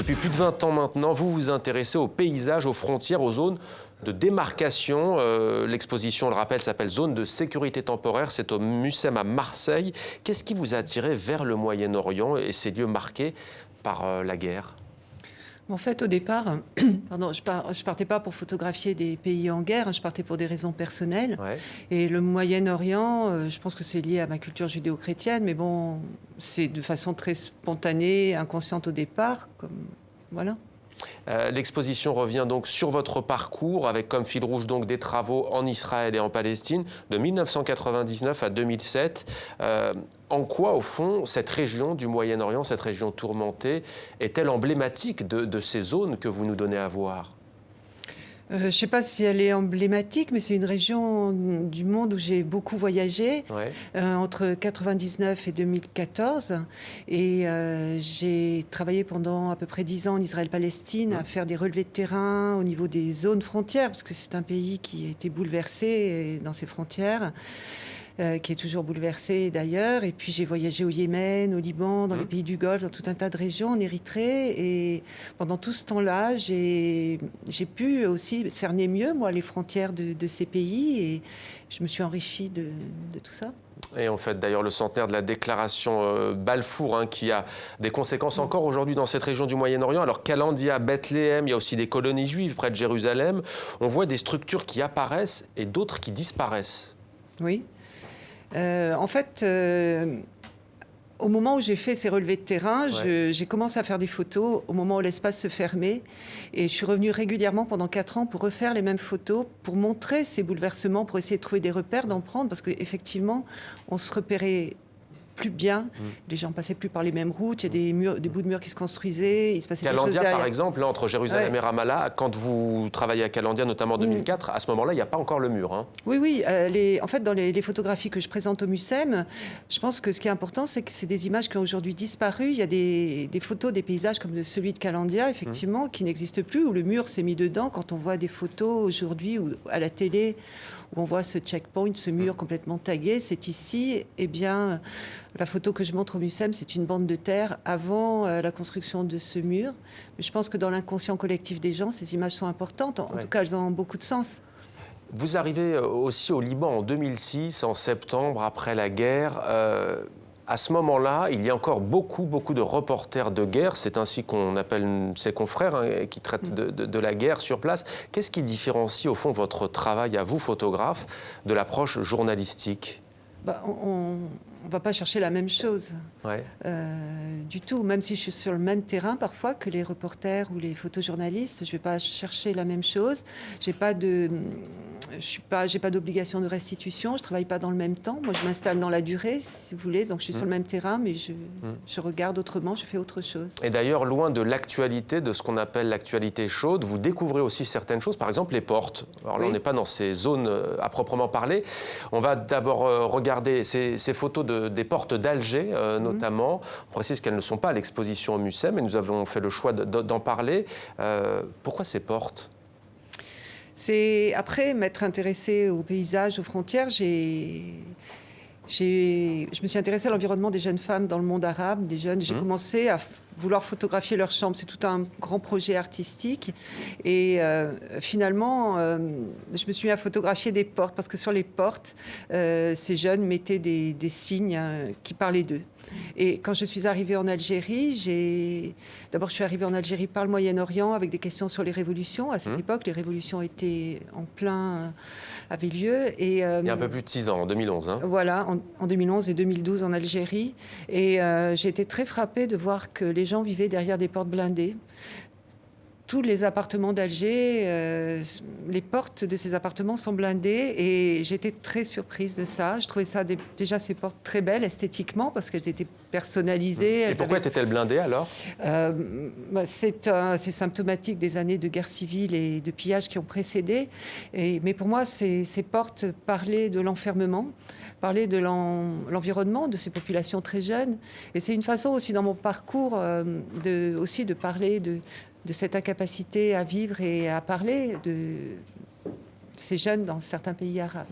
Depuis plus de 20 ans maintenant, vous vous intéressez aux paysages, aux frontières, aux zones de démarcation. L'exposition, on le rappelle, s'appelle Zone de sécurité temporaire. C'est au Mucem à Marseille. Qu'est-ce qui vous a attiré vers le Moyen-Orient et ces lieux marqués par la guerre ? En fait, au départ, pardon, je partais pas pour photographier des pays en guerre, je partais pour des raisons personnelles. Ouais. Et le Moyen-Orient, je pense que c'est lié à ma culture judéo-chrétienne, mais bon, c'est de façon très spontanée, inconsciente au départ, comme voilà. L'exposition revient donc sur votre parcours avec comme fil rouge donc des travaux en Israël et en Palestine de 1999 à 2007. En quoi, au fond, cette région du Moyen-Orient, cette région tourmentée, est-elle emblématique de ces zones que vous nous donnez à voir ? Je ne sais pas si elle est emblématique, mais c'est une région du monde où j'ai beaucoup voyagé, Ouais. entre 1999 et 2014. Et j'ai travaillé pendant à peu près 10 ans en Israël-Palestine à faire des relevés de terrain au niveau des zones frontières, parce que c'est un pays qui a été bouleversé dans ses frontières. Qui est toujours bouleversé d'ailleurs. Et puis j'ai voyagé au Yémen, au Liban, dans les pays du Golfe, dans tout un tas de régions, en Érythrée. Et pendant tout ce temps-là, j'ai pu aussi cerner mieux, moi, les frontières de ces pays. Et je me suis enrichie de tout ça. Et en fait, d'ailleurs, le centenaire de la déclaration Balfour, qui a des conséquences encore aujourd'hui dans cette région du Moyen-Orient. Alors, Calandia, Bethléem, il y a aussi des colonies juives près de Jérusalem. On voit des structures qui apparaissent et d'autres qui disparaissent. Oui. En fait, au moment où j'ai fait ces relevés de terrain, j'ai commencé à faire des photos au moment où l'espace se fermait. Et je suis revenue régulièrement pendant 4 ans pour refaire les mêmes photos, pour montrer ces bouleversements, pour essayer de trouver des repères, d'en prendre, parce qu'effectivement, on se repérait plus bien. Les gens passaient plus par les mêmes routes. Il y a des bouts de murs qui se construisaient. Il se passait des choses Calandia, derrière. par exemple, là, entre Jérusalem et Ramallah, quand vous travaillez à Calandia, notamment en 2004, à ce moment-là, il n'y a pas encore le mur. Oui. En fait, dans les photographies que je présente au Mucem, je pense que ce qui est important, c'est que c'est des images qui ont aujourd'hui disparu. Il y a des photos, des paysages comme celui de Calandia, effectivement, qui n'existent plus, où le mur s'est mis dedans. Quand on voit des photos aujourd'hui ou à la télé, où on voit ce checkpoint, ce mur complètement tagué, c'est ici. Eh bien, la photo que je montre au Mucem, c'est une bande de terre avant la construction de ce mur. Mais je pense que dans l'inconscient collectif des gens, ces images sont importantes. En tout cas, elles ont beaucoup de sens. Vous arrivez aussi au Liban en 2006, en septembre, après la guerre. À ce moment-là, il y a encore beaucoup de reporters de guerre. C'est ainsi qu'on appelle ses confrères qui traitent de la guerre sur place. Qu'est-ce qui différencie, au fond, votre travail à vous, photographe, de l'approche journalistique ? On ne va pas chercher la même chose du tout. Même si je suis sur le même terrain parfois que les reporters ou les photojournalistes, je ne vais pas chercher la même chose. J'ai pas d'obligation de restitution. Je ne travaille pas dans le même temps. Moi, je m'installe dans la durée, si vous voulez. Donc, je suis sur le même terrain, mais je regarde autrement, je fais autre chose. Et d'ailleurs, loin de l'actualité, de ce qu'on appelle l'actualité chaude, vous découvrez aussi certaines choses, par exemple les portes. Alors là, on n'est pas dans ces zones à proprement parler. On va d'abord regarder ces photos des portes d'Alger, notamment. On précise qu'elles ne sont pas à l'exposition au Mucem, mais nous avons fait le choix d'en parler. Pourquoi ces portes ? C'est après m'être intéressée aux paysages, aux frontières, je me suis intéressée à l'environnement des jeunes femmes dans le monde arabe, des jeunes. J'ai commencé à vouloir photographier leur chambre. C'est tout un grand projet artistique. Et finalement, je me suis mis à photographier des portes, parce que sur les portes, ces jeunes mettaient des signes qui parlaient d'eux. Et quand je suis arrivée en Algérie, d'abord je suis arrivée en Algérie par le Moyen-Orient avec des questions sur les révolutions. À cette époque, les révolutions étaient avaient lieu. Et, il y a un peu plus de 6 ans, en 2011. Voilà, en 2011 et 2012 en Algérie. Et j'ai été très frappée de voir que les gens vivaient derrière des portes blindées. Tous les appartements d'Alger, les portes de ces appartements sont blindées et j'étais très surprise de ça. Je trouvais ça déjà ces portes très belles esthétiquement parce qu'elles étaient personnalisées. Et pourquoi étaient-elles blindées alors ? C'est symptomatique des années de guerre civile et de pillage qui ont précédé. Mais pour moi, ces portes parlaient de l'enfermement, parlaient de l'environnement de ces populations très jeunes. Et c'est une façon aussi dans mon parcours de parler de cette incapacité à vivre et à parler de ces jeunes dans certains pays arabes.